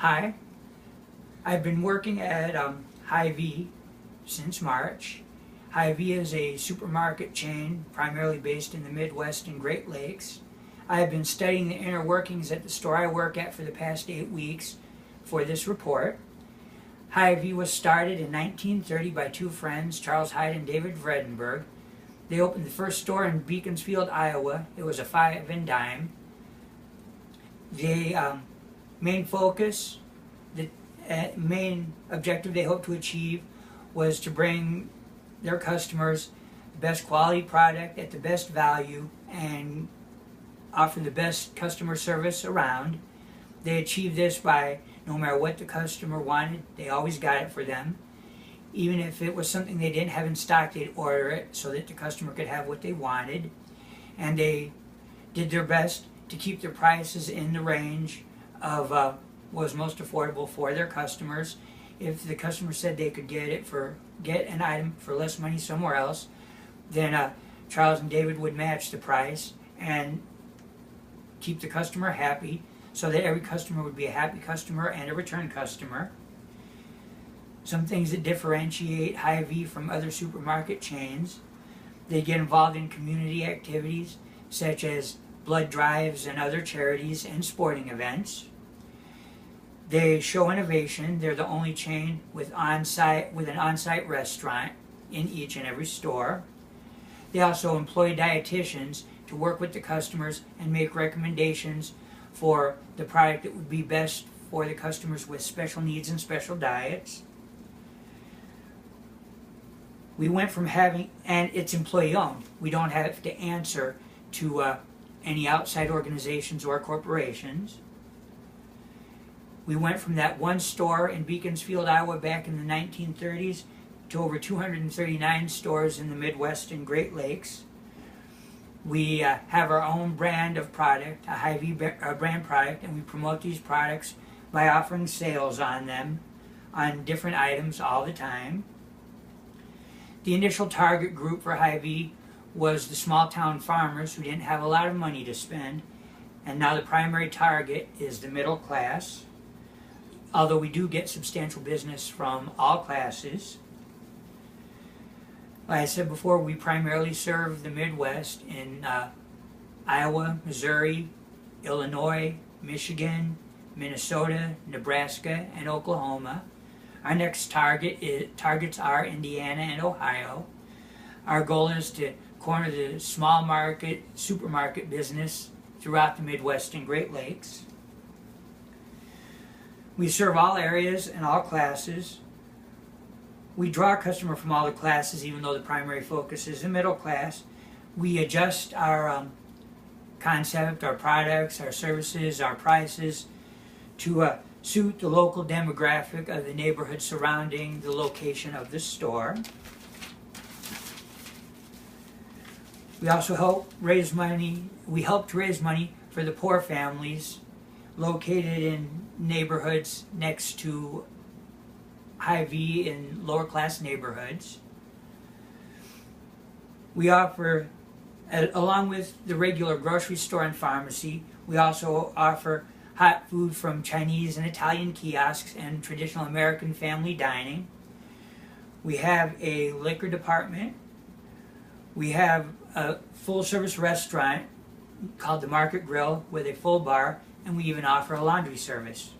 Hi, I've been working at Hy-Vee since March. Hy-Vee is a supermarket chain primarily based in the Midwest and Great Lakes. I have been studying the inner workings at the store I work at for the past 8 weeks for this report. Hy-Vee was started in 1930 by two friends, Charles Hyde and David Vredenberg. They opened the first store in Beaconsfield, Iowa. It was a 5 and dime. The main focus, the main objective they hoped to achieve was to bring their customers the best quality product at the best value and offer the best customer service around. They achieved this by, no matter what the customer wanted, they always got it for them. Even if it was something they didn't have in stock, they'd order it so that the customer could have what they wanted. And they did their best to keep their prices in the range of what was most affordable for their customers. If the customer said they could get an item for less money somewhere else, then Charles and David would match the price and keep the customer happy, so that every customer would be a happy customer and a return customer. Some things that differentiate Hy-Vee from other supermarket chains: they get involved in community activities such as blood drives and other charities and sporting events. They show innovation. They're the only chain with an on-site restaurant in each and every store. They also employ dietitians to work with the customers and make recommendations for the product that would be best for the customers with special needs and special diets. We went from having, and it's employee owned. We don't have to answer to any outside organizations or corporations. We went from that one store in Beaconsfield, Iowa back in the 1930s to over 239 stores in the Midwest and Great Lakes. We have our own brand of product, a Hy-Vee brand product, and we promote these products by offering sales on them, on different items all the time. The initial target group for Hy-Vee was the small town farmers who didn't have a lot of money to spend, and now the primary target is the middle class, although we do get substantial business from all classes. Like I said before, we primarily serve the Midwest in Iowa, Missouri, Illinois, Michigan, Minnesota, Nebraska, and Oklahoma. Our next targets are Indiana and Ohio. Our goal is to corner the small market, supermarket business throughout the Midwest and Great Lakes. We serve all areas and all classes. We draw a customer from all the classes, even though the primary focus is the middle class. We adjust our concept, our products, our services, our prices to suit the local demographic of the neighborhood surrounding the location of the store. We also help raise money. We help to raise money for the poor families located in neighborhoods next to Hy-Vee in lower class neighborhoods. We offer, along with the regular grocery store and pharmacy, we also offer hot food from Chinese and Italian kiosks and traditional American family dining. We have a liquor department. We have a full-service restaurant called the Market Grill with a full bar, and we even offer a laundry service.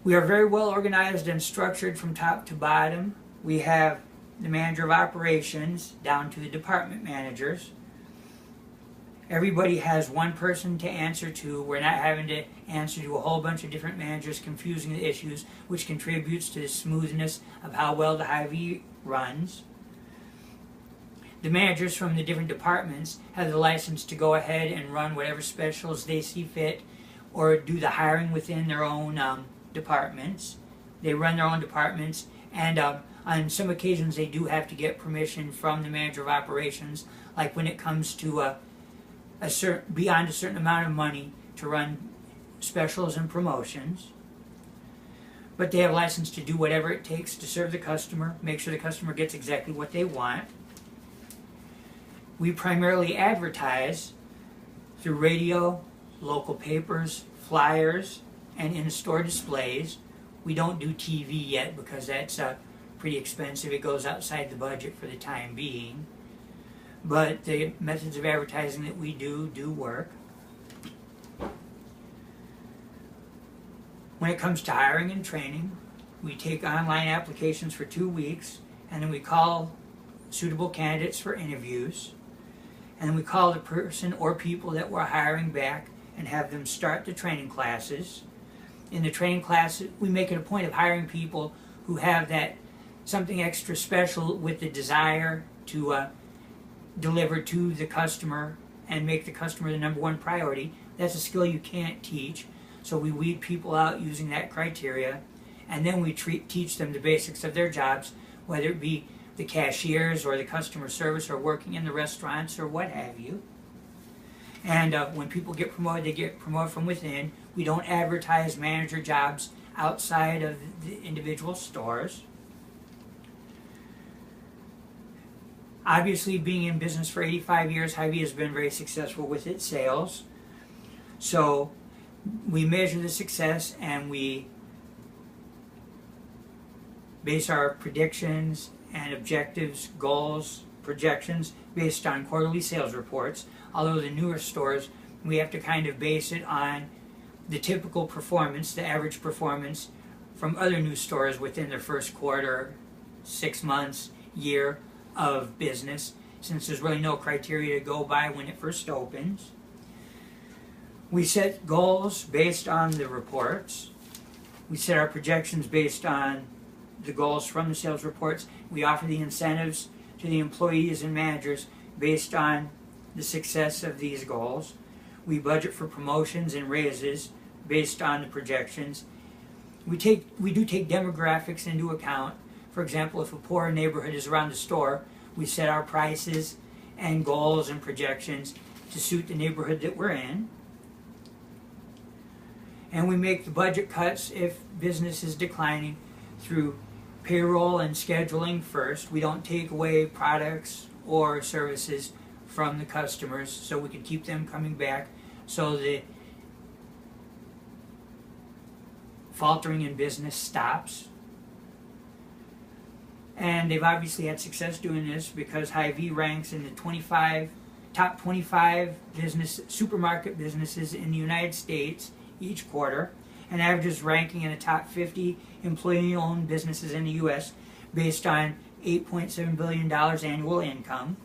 We are very well organized and structured from top to bottom. We have the manager of operations down to the department managers. Everybody has one person to answer to. We're not having to answer to a whole bunch of different managers, confusing the issues, which contributes to the smoothness of how well the Hy-Vee runs. The managers from the different departments have the license to go ahead and run whatever specials they see fit, or do the hiring within their own departments. They run their own departments, and on some occasions they do have to get permission from the manager of operations, like when it comes to beyond a certain amount of money to run specials and promotions. But they have a license to do whatever it takes to serve the customer, make sure the customer gets exactly what they want. We primarily advertise through radio, local papers, flyers, and in-store displays. We don't do TV yet because that's pretty expensive. It goes outside the budget for the time being. But the methods of advertising that we do work. When it comes to hiring and training, we take online applications for 2 weeks, and then we call suitable candidates for interviews. And then we call the person or people that we're hiring back and have them start the training classes. In the training classes, we make it a point of hiring people who have that something extra special with the desire to deliver to the customer and make the customer the #1 priority. That's a skill you can't teach. So we weed people out using that criteria, and then we teach them the basics of their jobs, whether it be the cashiers or the customer service or working in the restaurants or what have you. And when people get promoted, they get promoted from within. We don't advertise manager jobs outside of the individual stores. Obviously, being in business for 85 years, Hy-Vee has been very successful with its sales. So we measure the success and we base our predictions and objectives, goals, projections based on quarterly sales reports. Although the newer stores, we have to kind of base it on the typical performance, the average performance from other new stores within their first quarter, 6 months, year of business, since there's really no criteria to go by when it first opens. We set goals based on the reports. We set our projections based on the goals from the sales reports. We offer the incentives to the employees and managers based on the success of these goals. We budget for promotions and raises based on the projections. We do take demographics into account. For example, if a poor neighborhood is around the store, we set our prices and goals and projections to suit the neighborhood that we're in. And we make the budget cuts if business is declining through payroll and scheduling first. We don't take away products or services from the customers so we can keep them coming back, so the faltering in business stops. And they've obviously had success doing this because Hy-Vee ranks in the top 25 supermarket businesses in the United States each quarter, and averages ranking in the top 50 employee-owned businesses in the U.S. based on $8.7 billion annual income.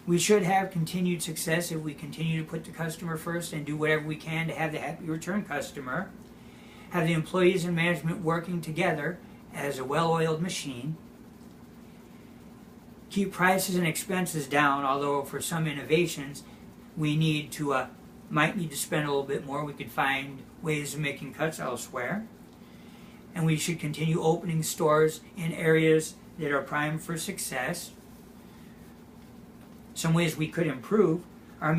We should have continued success if we continue to put the customer first and do whatever we can to have the happy return customer, have the employees and management working together as a well-oiled machine, keep prices and expenses down, although for some innovations we might need to spend a little bit more. We could find ways of making cuts elsewhere. And we should continue opening stores in areas that are primed for success. Some ways we could improve are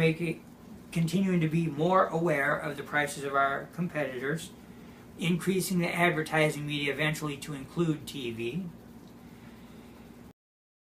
continuing to be more aware of the prices of our competitors, increasing the advertising media eventually to include TV,